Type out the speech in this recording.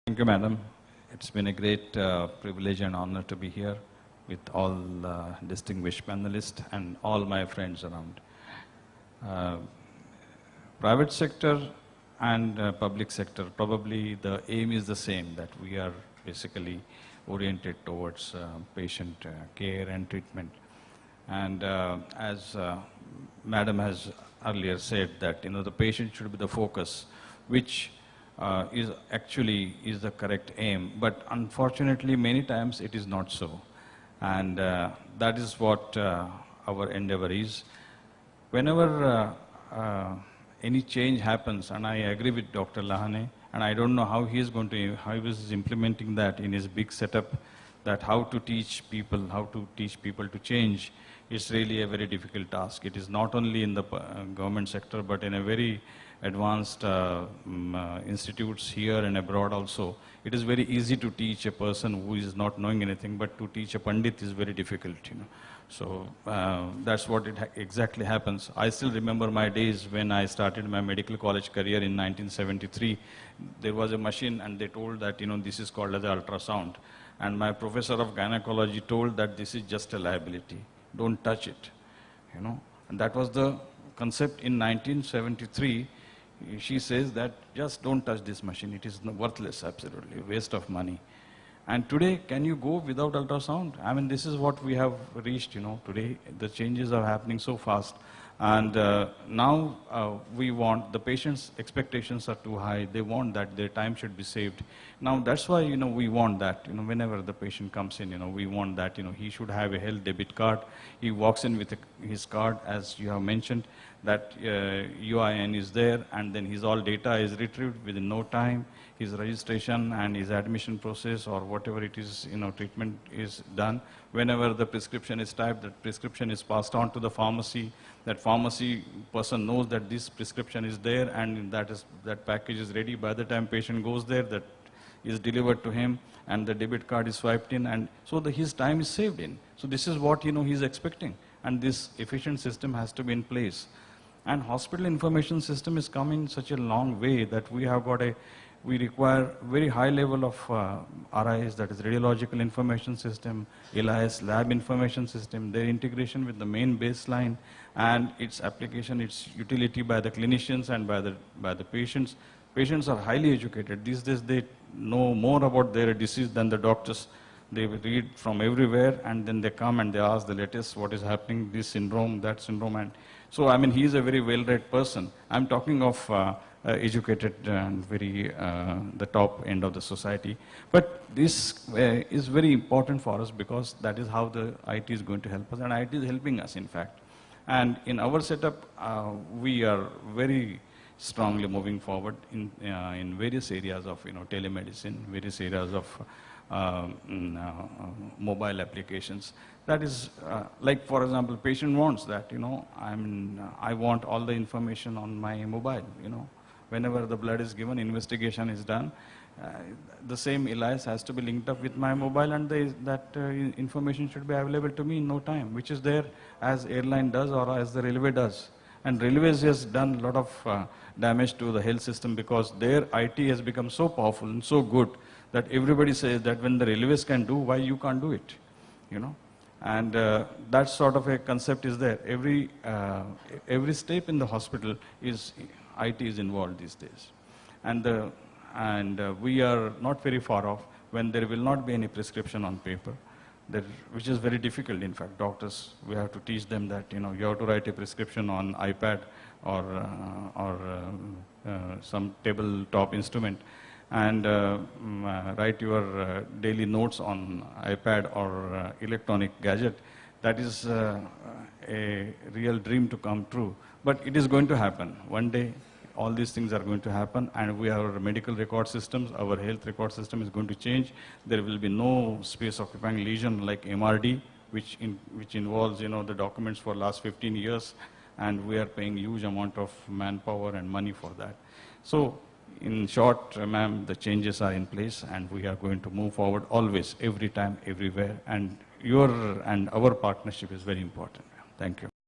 Thank you, madam. It's been a great privilege and honor to be here with all distinguished panelists and all my friends around. Private sector and public sector, probably the aim is the same, that we are basically oriented towards patient care and treatment. And as madam has earlier said, that the patient should be the focus, which is the correct aim, but unfortunately many times it is not so. And that is what our endeavor is. Whenever any change happens, and I agree with Dr. Lahane, and I don't know how he is implementing that in his big setup, that how to teach people to change. It's really a very difficult task. It is not only in the government sector, but in a very advanced institutes here and abroad also. It is very easy to teach a person who is not knowing anything, but to teach a Pandit is very difficult, So that's what exactly happens. I still remember my days when I started my medical college career in 1973. There was a machine and they told that, this is called as ultrasound. And my professor of gynecology told that this is just a liability. Don't touch it, And that was the concept in 1973. She says that just don't touch this machine. It is worthless, absolutely, waste of money. And today, can you go without ultrasound? I mean, this is what we have reached, Today, the changes are happening so fast. And now we want, the patient's expectations are too high. They want that their time should be saved. Now, that's why, we want that, whenever the patient comes in, we want that, he should have a health debit card. He walks in with his card, as you have mentioned, that UIN is there, and then his all data is retrieved within no time. His registration and his admission process or whatever it is, treatment is done. Whenever the prescription is typed, that prescription is passed on to the pharmacy. That pharmacy person knows that this prescription is there and that package is ready. By the time patient goes there, that is delivered to him and the debit card is swiped in, and so his time is saved in. So this is what he's expecting, and this efficient system has to be in place. And hospital information system is coming such a long way that we require very high level of RIS, that is radiological information system, LIS, lab information system, their integration with the main baseline and its application, its utility by the clinicians and by the patients. Patients are highly educated. These days they know more about their disease than the doctors. They read from everywhere and then they come and they ask the latest, what is happening, this syndrome, that syndrome. And so, I mean, he is a very well-read person. I'm talking of educated and very the top end of the society. But this is very important for us because that is how the IT is going to help us, and IT is helping us, in fact. And in our setup, we are very strongly moving forward in various areas of telemedicine, various areas of mobile applications. That is, like for example, patient wants that, I want all the information on my mobile, Whenever the blood is given, investigation is done, the same ELIS has to be linked up with my mobile, and that information should be available to me in no time, which is there as airline does or as the railway does. And railways has done a lot of damage to the health system because their IT has become so powerful and so good that everybody says that when the railways can do, why you can't do it, And that sort of a concept is there. Every step in the hospital is IT is involved these days. And we are not very far off when there will not be any prescription on paper, which is very difficult. In fact, doctors, we have to teach them that, you have to write a prescription on iPad or some tabletop instrument and write your daily notes on iPad or electronic gadget. That is a real dream to come true. But it is going to happen. One day, all these things are going to happen, and we have our medical record systems, our health record system is going to change. There will be no space occupying lesion like MRD, which involves, the documents for last 15 years, and we are paying huge amount of manpower and money for that. So, in short, ma'am, the changes are in place, and we are going to move forward always, every time, everywhere, and your and our partnership is very important. Thank you.